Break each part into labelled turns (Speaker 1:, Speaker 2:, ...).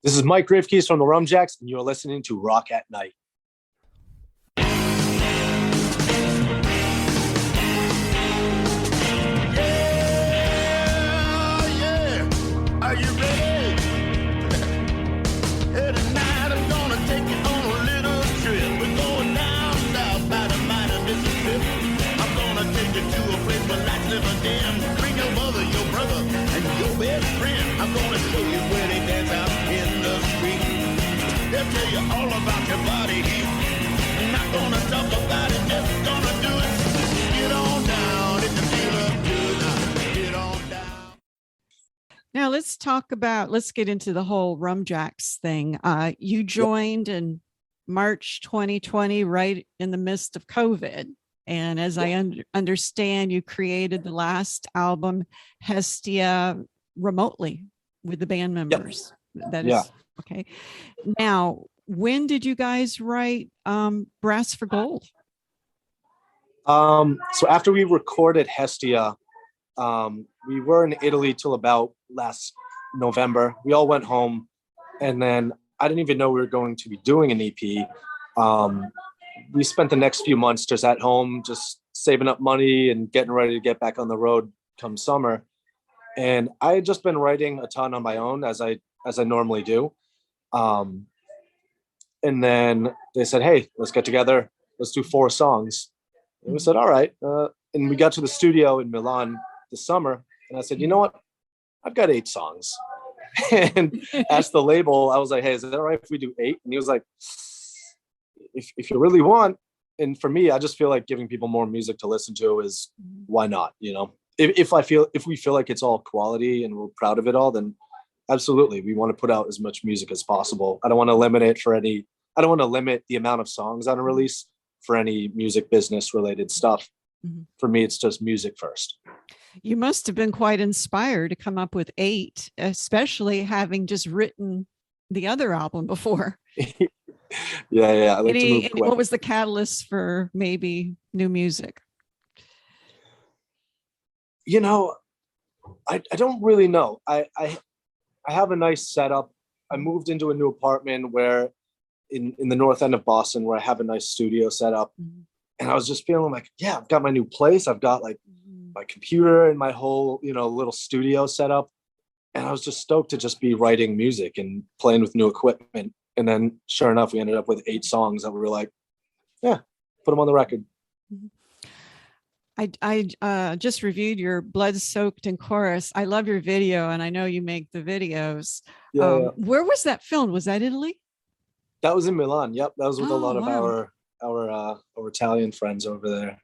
Speaker 1: This is Mike Rivkees from the Rumjacks, and you're listening to Rock at Night.
Speaker 2: Are you ready? Hey, tonight I'm gonna take you on a little trip. We're going down south by the mighty Mississippi. I'm gonna take you to a place where lights never dim. Bring your mother, your brother, and your best friend. I'm gonna show you where they dance out in the street. They'll tell you all about your body heat. I'm not gonna talk about it, just gonna do it. Get on down if you feel up good. Get on down.
Speaker 3: Now let's get into the whole Rumjacks thing. You joined in March 2020, right in the midst of COVID. And as I understand, you created the last album, Hestia, remotely with the band members. That is okay. Now, when did you guys write Brass for Gold?
Speaker 1: So after we recorded Hestia, we were in Italy till about last November. We all went home, and then I didn't even know we were going to be doing an EP. We spent the next few months just at home, just saving up money and getting ready to get back on the road come summer. And I had just been writing a ton on my own, as I normally do. And then they said, "Hey, let's get together. Let's do 4 songs." And we said, "All right." And we got to the studio in Milan this summer, and I said, "You know what? I've got 8 songs." And asked the label, I was like, "Hey, is it all right if we do 8?" And he was like, if you really want. And for me, I just feel like giving people more music to listen to is, why not? You know, if we feel like it's all quality and we're proud of it all, then absolutely, we want to put out as much music as possible. I don't want to limit the amount of songs on a release for any music business related stuff.
Speaker 3: Mm-hmm.
Speaker 1: For me, it's just music first.
Speaker 3: You must have been quite inspired to come up with 8, especially having just written the other album before.
Speaker 1: Yeah. I like to move quick.
Speaker 3: What was the catalyst for maybe new music?
Speaker 1: You know, I don't really know. I have a nice setup. I moved into a new apartment where in the north end of Boston, where I have a nice studio set up. Mm-hmm. And I was just feeling like, yeah, I've got my new place. I've got like my computer and my whole, little studio set up. And I was just stoked to just be writing music and playing with new equipment. And then sure enough, we ended up with 8 songs that we were like, yeah, put them on the record.
Speaker 3: I just reviewed your Blood Soaked in Chorus. I love your video, and I know you make the videos.
Speaker 1: Yeah.
Speaker 3: Where was that filmed? Was that Italy?
Speaker 1: That was in Milan. Yep. That was with a lot of our Italian friends over there.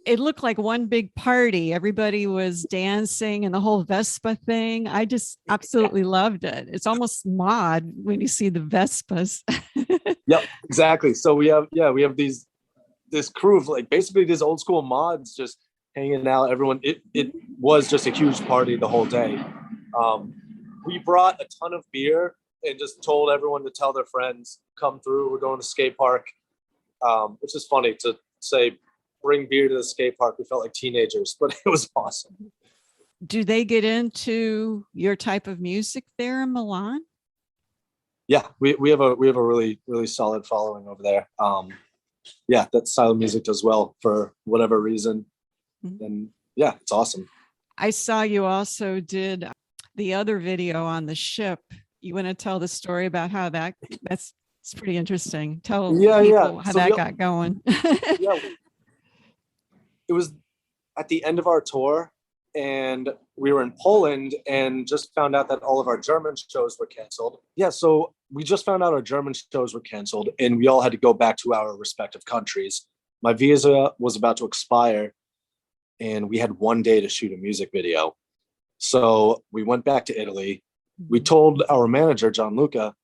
Speaker 3: It looked like one big party. Everybody was dancing and the whole Vespa thing. I just absolutely loved it. It's almost mod when you see the Vespas.
Speaker 1: Yep, exactly. So we have this crew of like basically these old school mods just hanging out. Everyone, it was just a huge party the whole day. We brought a ton of beer and just told everyone to tell their friends, come through. We're going to skate park, which is funny to say, bring beer to the skate park. We felt like teenagers, but it was awesome.
Speaker 3: Do they get into your type of music there in Milan?
Speaker 1: Yeah, we have a really, really solid following over there. Yeah, that style of music does well for whatever reason. Mm-hmm. And yeah, it's awesome.
Speaker 3: I saw you also did the other video on the ship. You want to tell the story about how that's pretty interesting. Tell people how that got going.
Speaker 1: Yeah. It was at the end of our tour, and we were in Poland and just found out that all of our German shows were canceled. Yeah, so we just found out our German shows were canceled, and we all had to go back to our respective countries. My visa was about to expire, and we had 1 day to shoot a music video. So we went back to Italy. We told our manager, Gianluca,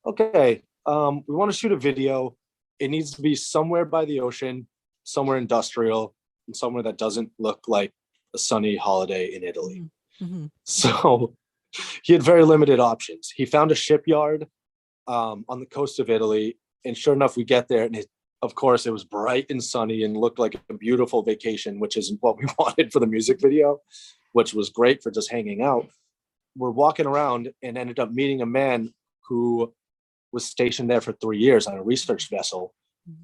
Speaker 1: okay, we want to shoot a video. It needs to be somewhere by the ocean, somewhere industrial, and somewhere that doesn't look like a sunny holiday in Italy. Mm-hmm. So he had very limited options. He found a shipyard on the coast of Italy, and sure enough, we get there, and of course, it was bright and sunny and looked like a beautiful vacation, which isn't what we wanted for the music video, which was great for just hanging out. we're walking around and ended up meeting a man who was stationed there for 3 years on a research vessel.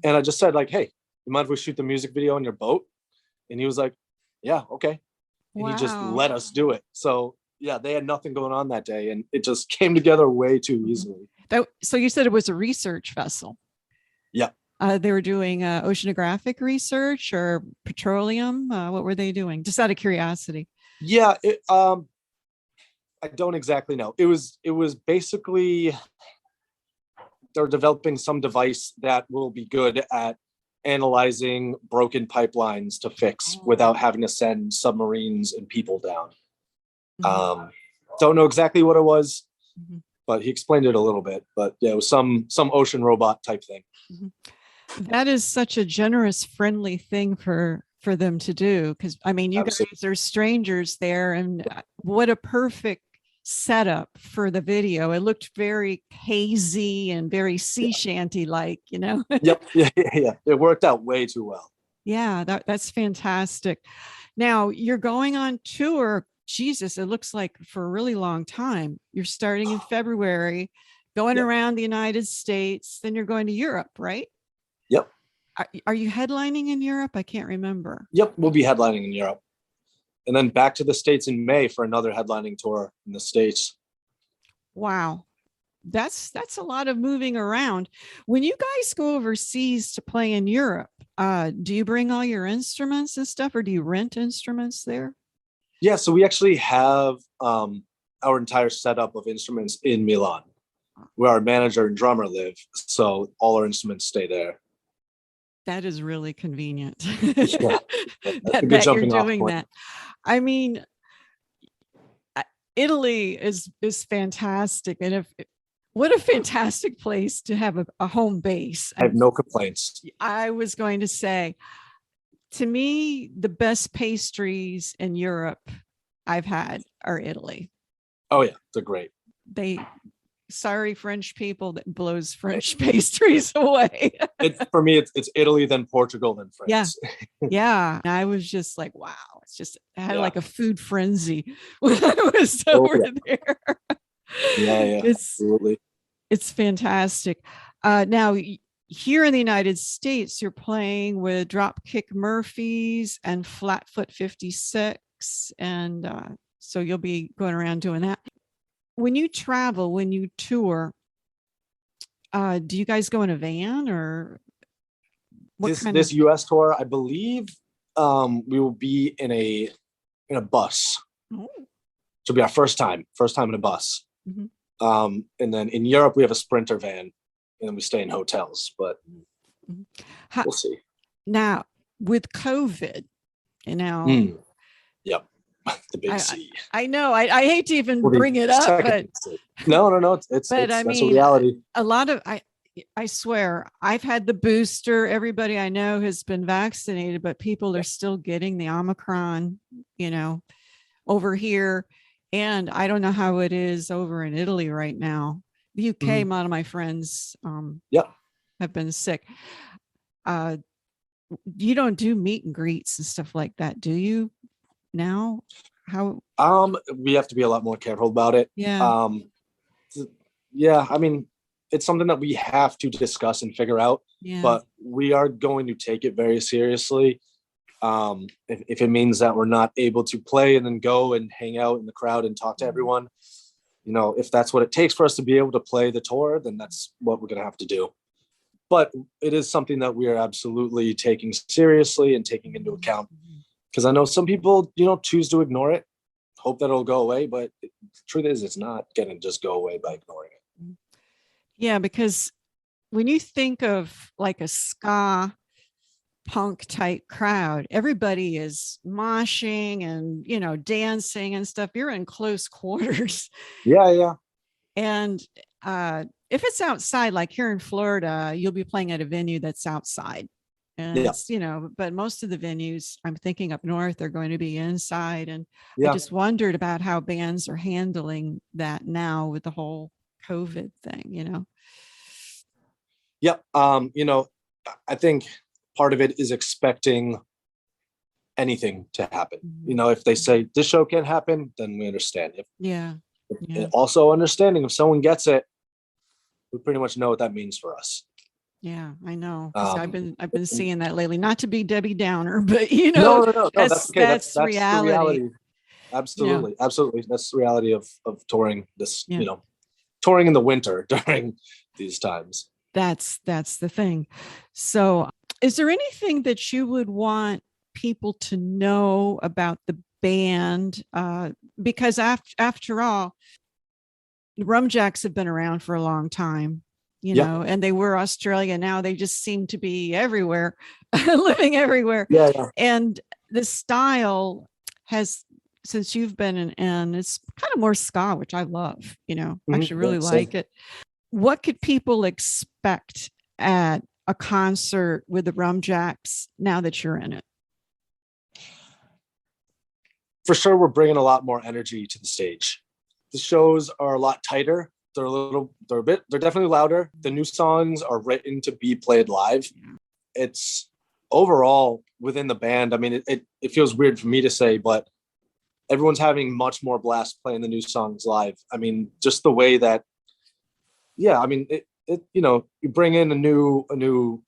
Speaker 1: And I just said, like, hey, you mind if we shoot the music video on your boat? And he was like, yeah, okay. And he just
Speaker 3: Wow.
Speaker 1: let us do it. So yeah, they had nothing going on that day, and it just came together way too easily.
Speaker 3: So you said it was a research vessel.
Speaker 1: Yeah.
Speaker 3: They were doing oceanographic research or petroleum. What were they doing? Just out of curiosity.
Speaker 1: Yeah, I don't exactly know. It was basically they're developing some device that will be good at analyzing broken pipelines to fix without having to send submarines and people down. Don't know exactly what it was, but he explained it a little bit. But yeah, it was some ocean robot type thing.
Speaker 3: That is such a generous, friendly thing for them to do. Because I mean, you
Speaker 1: Absolutely.
Speaker 3: guys are strangers there, and what a perfect setup for the video. It looked very hazy and very sea shanty like, you know.
Speaker 1: Yep. Yeah. It worked out way too well.
Speaker 3: Yeah, that's fantastic. Now you're going on tour. Jesus, it looks like for a really long time. You're starting in February, going
Speaker 1: Yep.
Speaker 3: around the United States, then you're going to Europe, right?
Speaker 1: Yep.
Speaker 3: Are you headlining in Europe? I can't remember.
Speaker 1: Yep. We'll be headlining in Europe. And then back to the States in May for another headlining tour in the States.
Speaker 3: Wow. That's a lot of moving around. When you guys go overseas to play in Europe, do you bring all your instruments and stuff, or do you rent instruments there?
Speaker 1: Yeah, so we actually have our entire setup of instruments in Milan, where our manager and drummer live. So all our instruments stay there.
Speaker 3: That is really convenient.
Speaker 1: Yeah,
Speaker 3: that you're doing that. I mean, Italy is fantastic, and what a fantastic place to have a home base.
Speaker 1: I have no complaints.
Speaker 3: I was going to say, to me, the best pastries in Europe I've had are Italy.
Speaker 1: Oh yeah, they're great.
Speaker 3: Sorry, French people, that blows French pastries away.
Speaker 1: For me, it's Italy, then Portugal, then France.
Speaker 3: Yeah. I was just like, wow, I had like a food frenzy when I was over there.
Speaker 1: Yeah, absolutely.
Speaker 3: It's fantastic. Now, here in the United States, you're playing with Dropkick Murphys and Flatfoot 56. And so you'll be going around doing that. When you travel, when you tour, do you guys go in a van or
Speaker 1: this US tour? I believe we will be in a bus.
Speaker 3: Oh.
Speaker 1: It'll be our first time in a bus. And then in Europe we have a Sprinter van, and then we stay in hotels. But we'll see.
Speaker 3: Now with COVID, you know.
Speaker 1: Yep. The big C.
Speaker 3: I know. I hate to even bring it up, but
Speaker 1: no. It's that's a reality.
Speaker 3: A lot of I swear I've had the booster. Everybody I know has been vaccinated, but people are still getting the Omicron, you know, over here. And I don't know how it is over in Italy right now. The UK, a lot of my friends have been sick. You don't do meet and greets and stuff like that, do you? Now, how?
Speaker 1: We have to be a lot more careful about it.
Speaker 3: Yeah.
Speaker 1: I mean, it's something that we have to discuss and figure out. Yeah. But we are going to take it very seriously. If it means that we're not able to play and then go and hang out in the crowd and talk to everyone, you know, if that's what it takes for us to be able to play the tour, then that's what we're going to have to do. But it is something that we are absolutely taking seriously and taking into account. Because I know some people, you know, choose to ignore it, hope that it'll go away. But the truth is, it's not going to just go away by ignoring it.
Speaker 3: Yeah, because when you think of like a ska punk type crowd, everybody is moshing and, you know, dancing and stuff. You're in close quarters.
Speaker 1: Yeah.
Speaker 3: And if it's outside, like here in Florida, you'll be playing at a venue that's outside. And it's, you know, but most of the venues I'm thinking up north are going to be inside. And I just wondered about how bands are handling that now with the whole COVID thing, you know?
Speaker 1: Yep. You know, I think part of it is expecting anything to happen. You know, if they say this show can't happen, then we understand. If
Speaker 3: Yeah.
Speaker 1: Also understanding if someone gets it, we pretty much know what that means for us.
Speaker 3: Yeah, I know. 'Cause I've
Speaker 1: Um,
Speaker 3: been seeing that lately. Not to be Debbie Downer, but
Speaker 1: no, that's
Speaker 3: that's
Speaker 1: okay. That's the
Speaker 3: reality.
Speaker 1: reality.
Speaker 3: You know,
Speaker 1: Absolutely. That's the reality of touring this,
Speaker 3: yeah,
Speaker 1: touring in the winter during these times.
Speaker 3: that's the thing. So, is there anything that you would want people to know about the band? Because after all, the Rumjacks have been around for a long time,
Speaker 1: Yeah.
Speaker 3: and they were Australia. Now they just seem to be everywhere, living everywhere.
Speaker 1: Yeah.
Speaker 3: And the style has, since you've been in, and it's kind of more ska, which I love, I actually really like it. What could people expect at a concert with the Rumjacks now that you're in it?
Speaker 1: For sure, we're bringing a lot more energy to the stage. The shows are a lot tighter. They're definitely louder. The new songs are written to be played live. It's overall within the band. I mean, it feels weird for me to say, but everyone's having much more blast playing the new songs live. I mean, just the way that, yeah, I mean, you bring in a new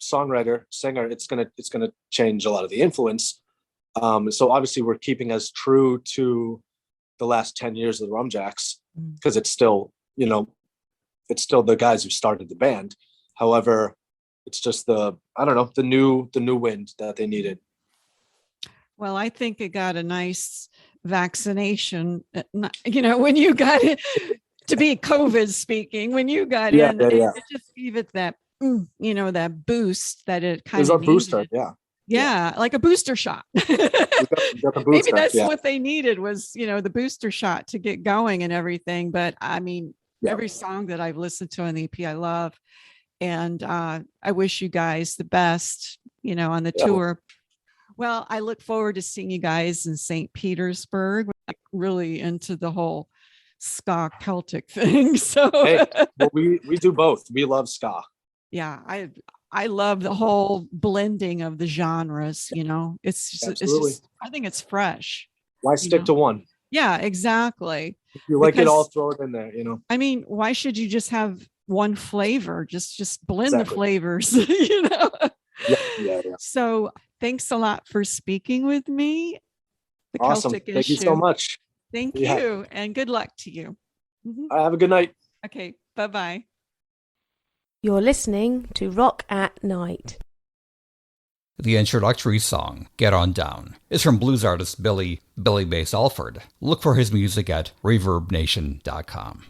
Speaker 1: songwriter, singer, it's gonna change a lot of the influence. So obviously we're keeping as true to the last 10 years of the Rumjacks because it's still the guys who started the band. However, it's just the new wind that they needed.
Speaker 3: Well, I think it got a nice vaccination, when you got it, to be COVID speaking, when you got in, it just gave it that, that boost that it kind of needed.
Speaker 1: Booster,
Speaker 3: yeah, like a booster shot. Maybe that's what they needed was, the booster shot to get going and everything. But I mean, every song that I've listened to on the EP, I love. And I wish you guys the best, on the tour. Well, I look forward to seeing you guys in St. Petersburg. I'm really into the whole ska Celtic thing. So
Speaker 1: we do both. We love ska.
Speaker 3: Yeah, I love the whole blending of the genres. It's just I think it's fresh.
Speaker 1: Why stick to one?
Speaker 3: Yeah, exactly.
Speaker 1: If you like it all, throw it in there.
Speaker 3: I mean, why should you just have one flavor? Just blend the flavors.
Speaker 1: Yeah.
Speaker 3: So thanks a lot for speaking with me. The
Speaker 1: Awesome.
Speaker 3: Celtic
Speaker 1: Thank you so much.
Speaker 3: Thank you, and good luck to you.
Speaker 1: Have a good night.
Speaker 3: Okay, bye-bye.
Speaker 4: You're listening to Rock at Night.
Speaker 5: The introductory song, Get On Down, is from blues artist Billy Bass Alford. Look for his music at ReverbNation.com.